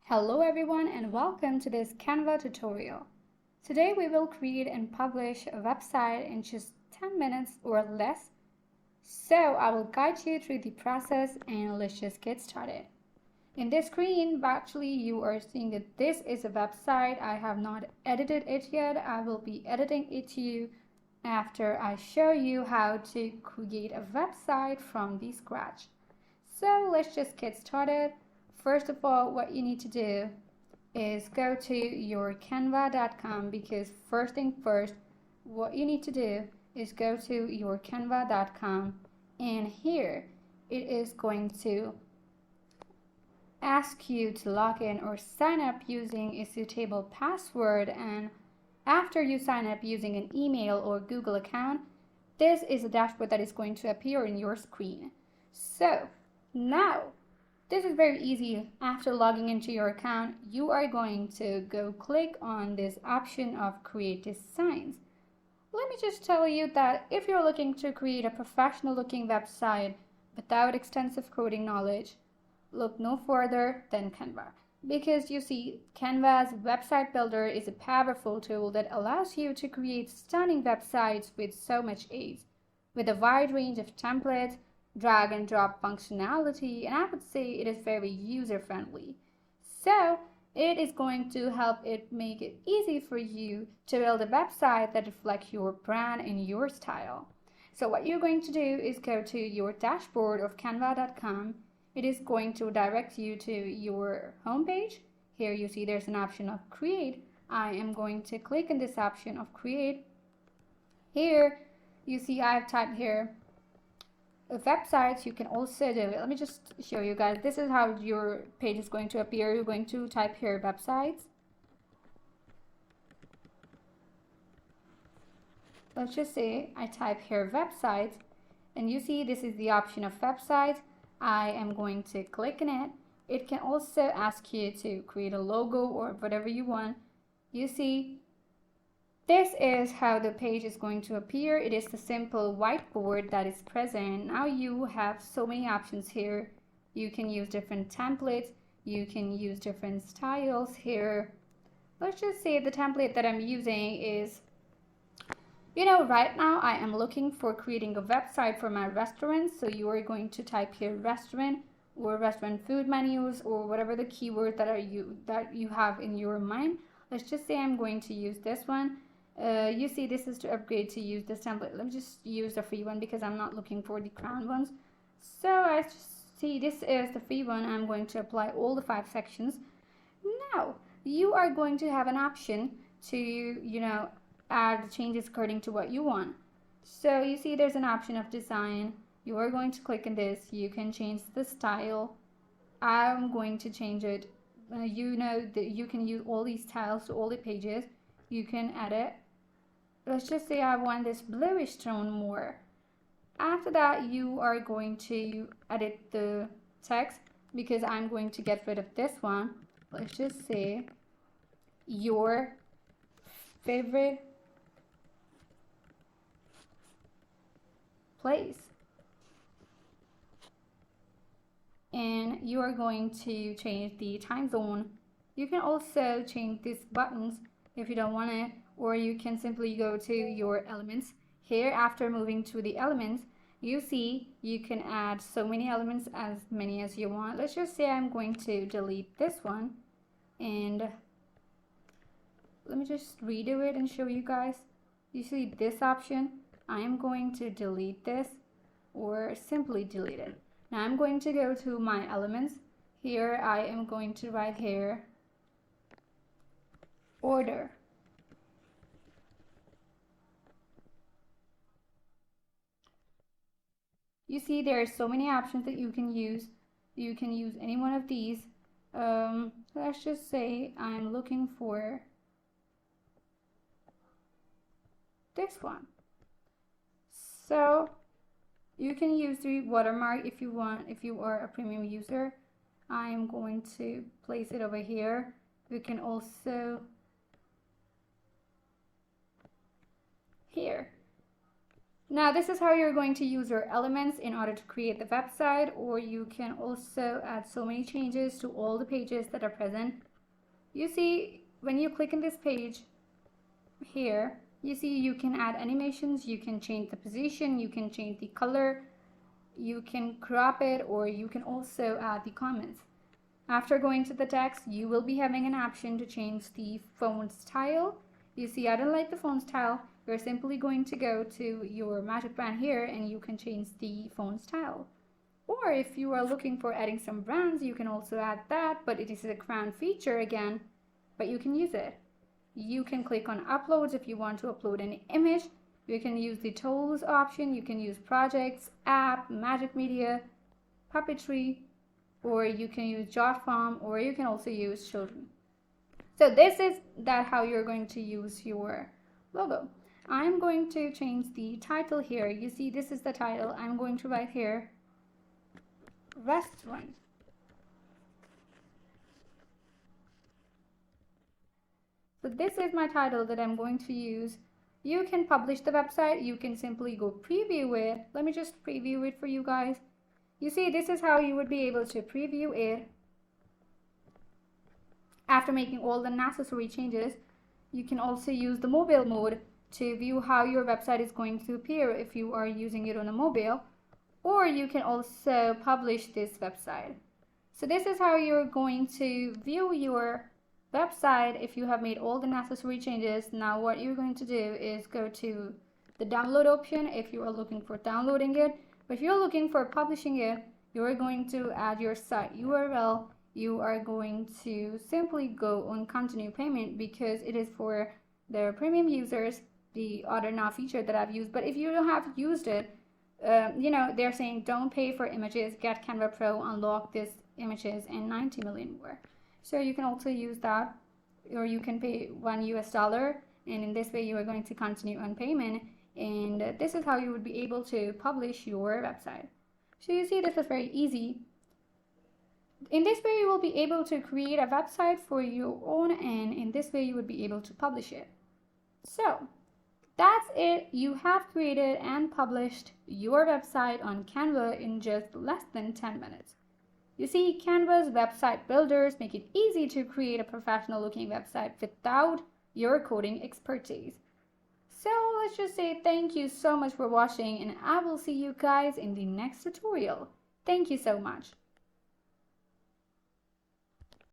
Hello everyone and welcome to this Canva tutorial. Today we will create and publish a website in just 10 minutes or less. So I will guide you through the process and let's just get started. In this screen, actually you are seeing that this is a website. I have not edited it yet. I will be editing it to you after I show you how to create a website from the scratch. So let's just get started. First of all, what you need to do is go to your canva.com because first thing first, what you need to do is go to your canva.com and here it is going to ask you to log in or sign up using a suitable password, and after you sign up using an email or Google account, this is a dashboard that is going to appear in your screen. So now this is very easy. After logging into your account, you are going to go click on this option of create designs. Let me just tell you that if you're looking to create a professional looking website without extensive coding knowledge, look no further than Canva. Because you see, Canva's website builder is a powerful tool that allows you to create stunning websites with so much ease, with a wide range of templates, drag and drop functionality, and I would say it is very user friendly. So it is going to help it make it easy for you to build a website that reflects your brand and your style. So what you're going to do is go to your dashboard of canva.com. It is going to direct you to your homepage. Here you see there's an option of create. I am going to click on this option of create. Here you see I've typed here websites. You can also do it. Let me just show you guys. This is how your page is going to appear. You're going to type here websites. Let's just say I type here websites, and you see this is the option of websites. I am going to click on it. It can also ask you to create a logo or whatever you want. You see, this is how the page is going to appear. It is the simple whiteboard that is present. Now you have so many options here. You can use different templates. You can use different styles here. Let's just say the template that I'm using is, right now I am looking for creating a website for my restaurant. So you are going to type here restaurant or restaurant food menus or whatever the keywords that you have in your mind. Let's just say I'm going to use this one. You see this is to upgrade to use this template. Let me just use the free one because I'm not looking for the crown ones. So I just see this is the free one. I'm going to apply all the 5 sections. Now you are going to have an option to add the changes according to what you want. So you see there's an option of design. You are going to click on this. You can change the style. I'm going to change it. You know that you can use all these styles to all the pages. You can edit. Let's just say I want this bluish tone more. After that, you are going to edit the text because I'm going to get rid of this one. Let's just say your favorite place. And you are going to change the time zone. You can also change these buttons if you don't want it, or you can simply go to your elements. Here, after moving to the elements, you see you can add so many elements, as many as you want. Let's just say I'm going to delete this one, and let me just redo it and show you guys. You see this option. I am going to delete this or simply delete it. Now I'm going to go to my elements. Here I am going to write here order. You see there are so many options that you can use. You can use any one of these. Let's just say I'm looking for this one. So you can use the watermark if you want, if you are a premium user. I'm going to place it over here. You can also here. Now this is how you're going to use your elements in order to create the website, or you can also add so many changes to all the pages that are present. You see, when you click on this page here, you see you can add animations, you can change the position, you can change the color, you can crop it, or you can also add the comments. After going to the text, you will be having an option to change the font style. You see, I don't like the font style. You're simply going to go to your magic band here and you can change the font style. Or if you are looking for adding some brands, you can also add that, but it is a crown feature again, but you can use it. You can click on uploads if you want to upload an image. You can use the tools option. You can use projects, app, magic media, puppetry, or you can use jot form, or you can also use children. So this is how you're going to use your logo. I'm going to change the title here. You see, this is the title. I'm going to write here restaurant. So this is my title that I'm going to use. You can publish the website. You can simply go preview it. Let me just preview it for you guys. You see, this is how you would be able to preview it. After making all the necessary changes, you can also use the mobile mode to view how your website is going to appear if you are using it on a mobile, or you can also publish this website. So this is how you're going to view your website if you have made all the necessary changes. Now what you're going to do is go to the download option if you are looking for downloading it. But if you're looking for publishing it, you're going to add your site URL. You are going to simply go on continue payment because it is for the premium users, the other now feature that I've used. But if you don't have used it, they're saying don't pay for images, get Canva Pro, unlock these images and 90 million more. So you can also use that, or you can pay $1, and in this way you are going to continue on payment. And this is how you would be able to publish your website. So you see, this is very easy. In this way you will be able to create a website for your own, and in this way you would be able to publish it. So that's it. You have created and published your website on Canva in just less than 10 minutes. You see, Canva's website builders make it easy to create a professional looking website without your coding expertise. So let's just say thank you so much for watching, and I will see you guys in the next tutorial. Thank you so much.